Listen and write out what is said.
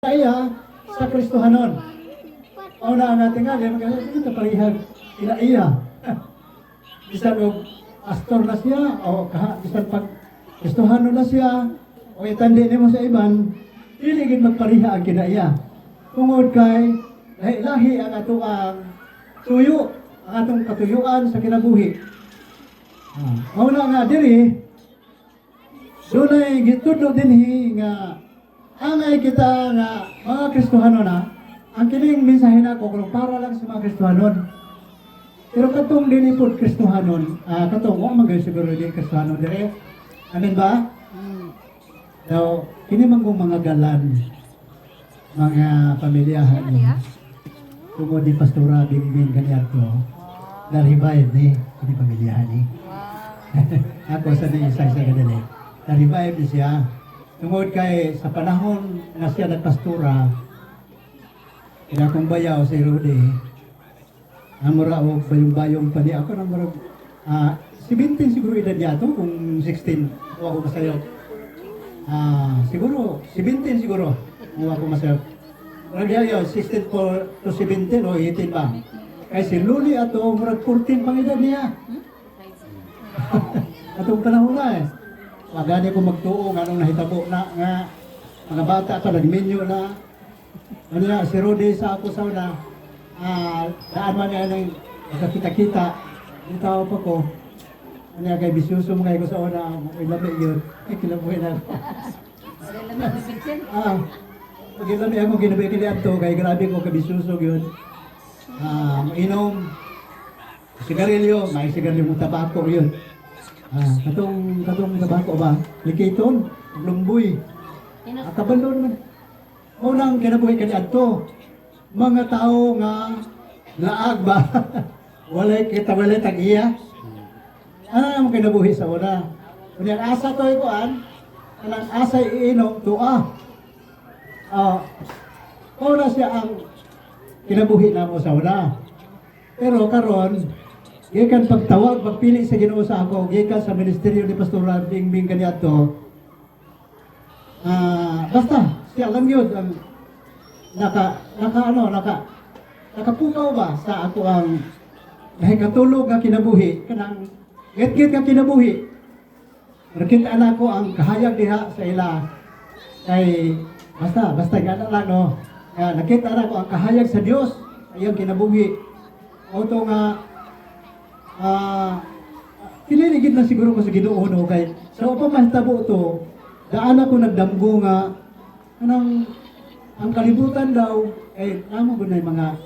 Iya sa Kristohanon. Una natin nga, ito parihag ila iya. Bisan og pastor na siya, o bisan pag Kristohanon na siya, o itandi nimo sa iban, dili gid magpariha ang kinaiya. Tungod kay lahi ang ato ang tuyo, ang atong katuyuan sa kinabuhi. Una nga diri, dunay gitudlo dinhi nga angay kita nga mga Kristohanon na, ang kining mensahe na ko kung para lang sa mga Kristohanon. Pero katong dinipod Kristohanon, katong wa magay siguro di Kristohanon dire. Amen ba? Daw kini man kong mga galan, mga pamilyahan ni tungod di Pastora Bingbing kaniadto. Na-revive ni kini pamilyahan ni. Ako sa ni isa kadali. Na-revive ni siya. Tungod kay sa panahon na siya nagpastura, kaya akong bayaw si Rudy, namura o bayong-bayong pa niya ako, namura, 17 siguro edad niya ito, kung 16, kung ako masayo. Siguro, 17 siguro, kung ako masayo. Nagyayo, 16 to 17 o 18 ba? Kaya si Luli ato, murag 14 pang edad niya. Atong panahon na eh. Magani ko magtuo nga nung nahitabo na nga mga bata pa nagmenyo na ano na si Rudy sa ako sa una daan man niya nang nakakita-kita yung tao pa ko ano niya kay bisyuso mo kayo ko sa una may labi yun kilabuhin na pag-ilami ako ginabi kilihan to kay grabe ko kay bisyuso yun mainom sigarilyo may sigarilyo mo tabako yun katong tabako ba? Likiton, lumboy. Kabalon man. Unang kinabuhi kaniadto. Mga tao nga laag ba? Walay walay tag-iya. Ano naman kinabuhi sa una? Kunya asa to ikuan, anang asa iinom tuwa. Una siya ang kinabuhi namo sa una. Pero karon gikan pagtawag, pagpili sa Ginoo sa ako, gikan sa ministeryo ni Pastor Bingbing kaniadto. Basta siya lang yun ang nakapukaw ba sa ako ang katulog nga kinabuhi kanang git-git nga kinabuhi. Nakita na ko ang kahayag diha sa ila kay basta gana lang no. Nakita na ko ang kahayag sa Dios ayang kinabuhi. Auto nga piniligid na siguro ko sa Ginoo no kay sa upamahitabo to daan ako nagdamgo nga anang ang kalibutan daw ay namo gud mga